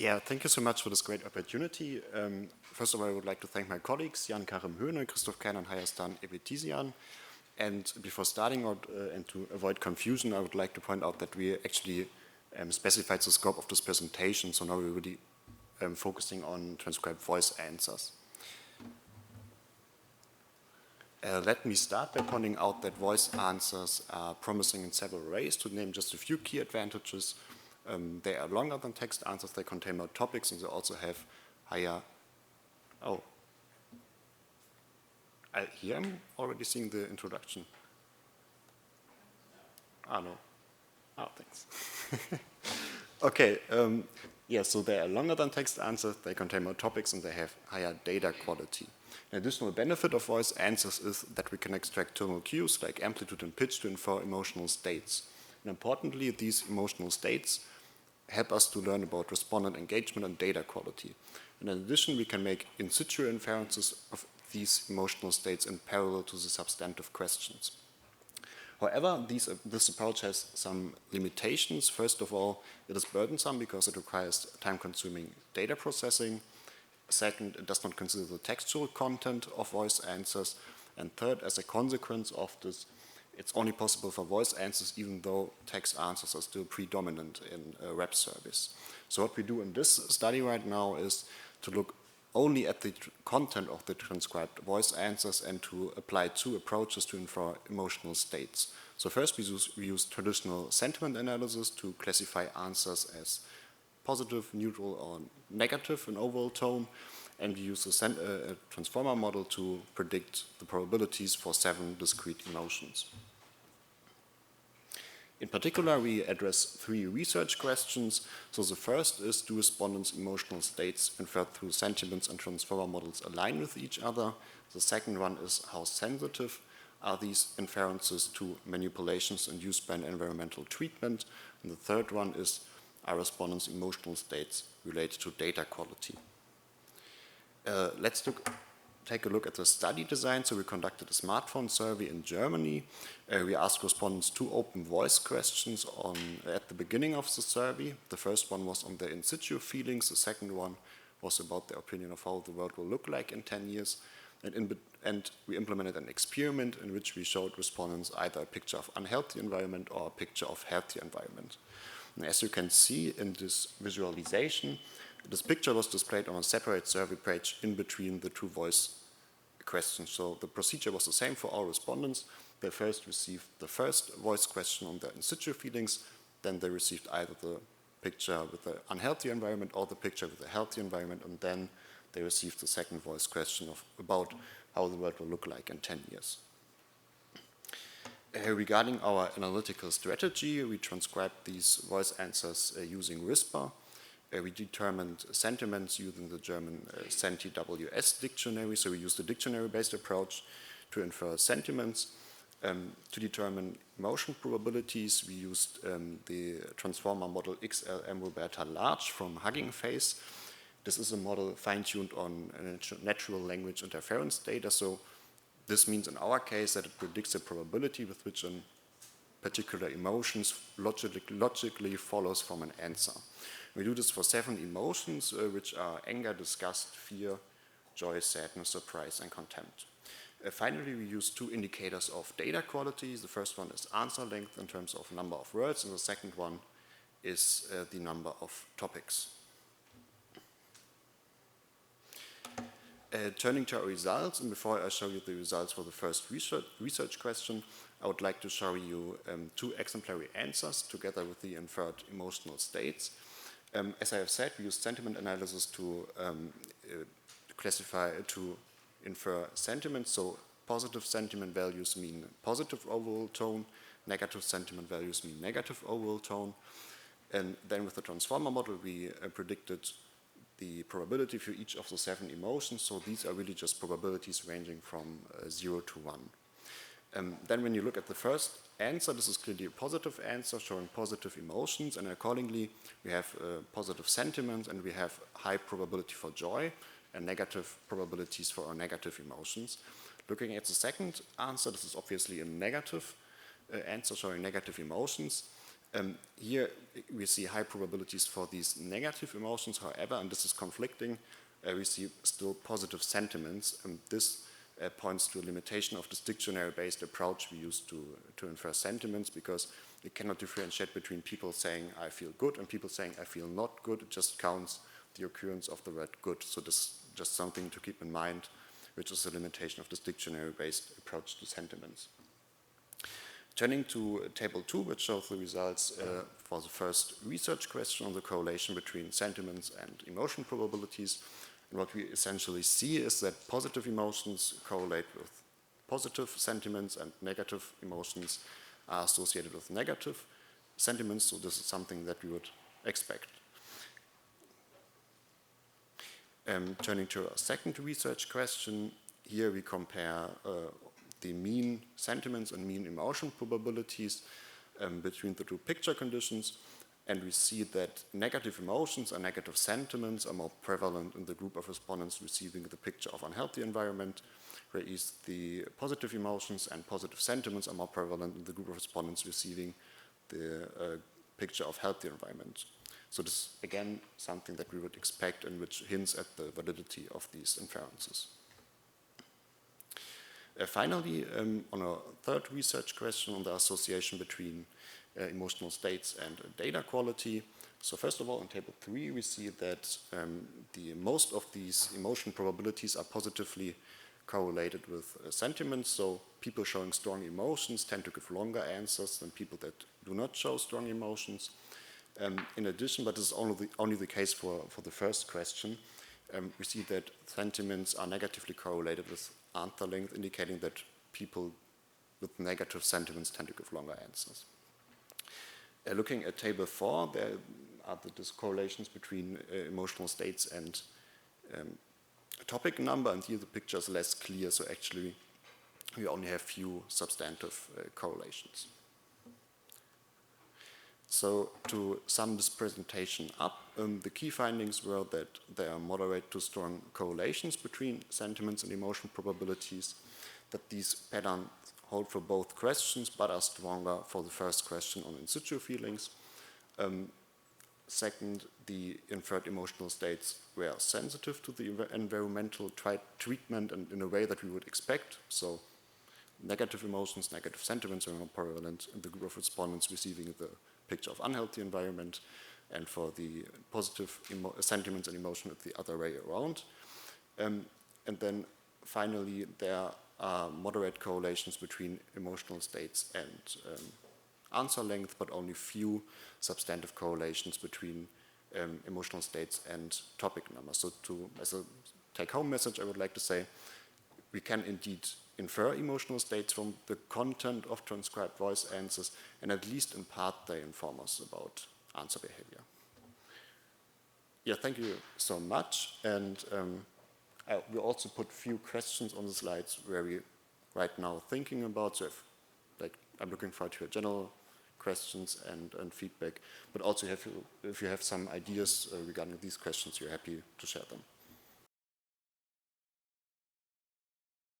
Yeah, thank you so much for this great opportunity. First of all, I would like to thank my colleagues, Jan Karim Höhne, Kern and Avetisyan. And before starting out, and to avoid confusion, I would like to point out that we actually specified the scope of this presentation. So now we're really focusing on transcribed voice answers. Let me start by pointing out that voice answers are promising in several ways. To name just a few key advantages, they are longer than text answers, they contain more topics, and they also have higher... Oh, here I'm already seeing the introduction. Ah, no. Oh, thanks. Okay, yeah, so they are longer than text answers, they contain more topics, and they have higher data quality. An additional benefit of voice answers is that we can extract tonal cues like amplitude and pitch to infer emotional states. And importantly, these emotional states help us to learn about respondent engagement and data quality. And in addition, we can make in situ inferences of these emotional states in parallel to the substantive questions. However, this approach has some limitations. First of all, it is burdensome because it requires time-consuming data processing. Second, it does not consider the textual content of voice answers. And third, as a consequence of this, it's only possible for voice answers even though text answers are still predominant in a web service. So what we do in this study right now is to look only at the content of the transcribed voice answers and to apply two approaches to infer emotional states. So first we use traditional sentiment analysis to classify answers as positive, neutral, or negative in overall tone, and we use a transformer model to predict the probabilities for 7 discrete emotions. In particular, we address 3 research questions. So the first is, do respondents' emotional states inferred through sentiments and transformer models align with each other? The second one is, how sensitive are these inferences to manipulations induced by an environmental treatment? And the third one is, are respondents' emotional states related to data quality? Let's take a look at the study design. So we conducted a smartphone survey in Germany. We asked respondents 2 open voice questions at the beginning of the survey. The first one was on their in situ feelings. The second one was about their opinion of how the world will look like in 10 years. And we implemented an experiment in which we showed respondents either a picture of unhealthy environment or a picture of healthy environment. And as you can see in this visualization, this picture was displayed on a separate survey page in between the 2 voice questions. So the procedure was the same for all respondents. They first received the first voice question on their in situ feelings, then they received either the picture with the unhealthy environment or the picture with the healthy environment, and then they received the second voice question about how the world will look like in 10 years. Regarding our analytical strategy, we transcribed these voice answers using Whisper. We determined sentiments using the German SentiWS dictionary. So we used a dictionary-based approach to infer sentiments. To determine emotion probabilities, we used the transformer model XLM Roberta Large from Hugging Face. This is a model fine-tuned on natural language interference data. So this means in our case that it predicts the probability with which a particular emotion logically follows from an answer. We do this for 7 emotions, which are anger, disgust, fear, joy, sadness, surprise, and contempt. Finally, we use 2 indicators of data quality. The first one is answer length in terms of number of words, and the second one is the number of topics. Turning to our results, and before I show you the results for the first research question, I would like to show you 2 exemplary answers together with the inferred emotional states. As I have said, we use sentiment analysis to infer sentiments. So positive sentiment values mean positive overall tone, negative sentiment values mean negative overall tone. And then with the transformer model, we predicted the probability for each of the 7 emotions. So these are really just probabilities ranging from 0 to 1. Then when you look at the first answer, this is clearly a positive answer showing positive emotions, and accordingly we have positive sentiments and we have high probability for joy and negative probabilities for our negative emotions. Looking at the second answer, this is obviously a negative answer showing negative emotions. Here we see high probabilities for these negative emotions, however, and this is conflicting, we see still positive sentiments, and this points to a limitation of this dictionary-based approach we use to infer sentiments, because it cannot differentiate between people saying I feel good and people saying I feel not good. It just counts the occurrence of the word good. So this is just something to keep in mind, which is a limitation of this dictionary-based approach to sentiments. Turning to table 2, which shows the results for the first research question on the correlation between sentiments and emotion probabilities. And what we essentially see is that positive emotions correlate with positive sentiments and negative emotions are associated with negative sentiments, so this is something that we would expect. Turning to our second research question, here we compare the mean sentiments and mean emotion probabilities between the two picture conditions, and we see that negative emotions and negative sentiments are more prevalent in the group of respondents receiving the picture of unhealthy environment, whereas the positive emotions and positive sentiments are more prevalent in the group of respondents receiving the picture of healthy environment. So this is, again, something that we would expect and which hints at the validity of these inferences. Finally, on a third research question on the association between emotional states and data quality. So first of all, in table 3, we see that most of these emotion probabilities are positively correlated with sentiments. So people showing strong emotions tend to give longer answers than people that do not show strong emotions. In addition, but this is only the case for the first question, we see that sentiments are negatively correlated with answer length, indicating that people with negative sentiments tend to give longer answers. Looking at table 4, there are these correlations between emotional states and topic number, and here the picture is less clear, so actually we only have few substantive correlations. So to sum this presentation up, the key findings were that there are moderate to strong correlations between sentiments and emotion probabilities, that these patterns hold for both questions but are stronger for the first question on in situ feelings. Second, the inferred emotional states were sensitive to the environmental treatment and in a way that we would expect. So negative emotions, negative sentiments are more prevalent in the group of respondents receiving the picture of unhealthy environment, and for the positive sentiments and emotion it's the other way around. And then finally, there are moderate correlations between emotional states and answer length, but only few substantive correlations between emotional states and topic number. So as a take-home message, I would like to say we can indeed infer emotional states from the content of transcribed voice answers, and at least in part they inform us about answer behavior. Yeah, thank you so much. And we also put few questions on the slides where we right now thinking about. So I'm looking forward to your general questions and feedback, but also if you have some ideas regarding these questions, you're happy to share them.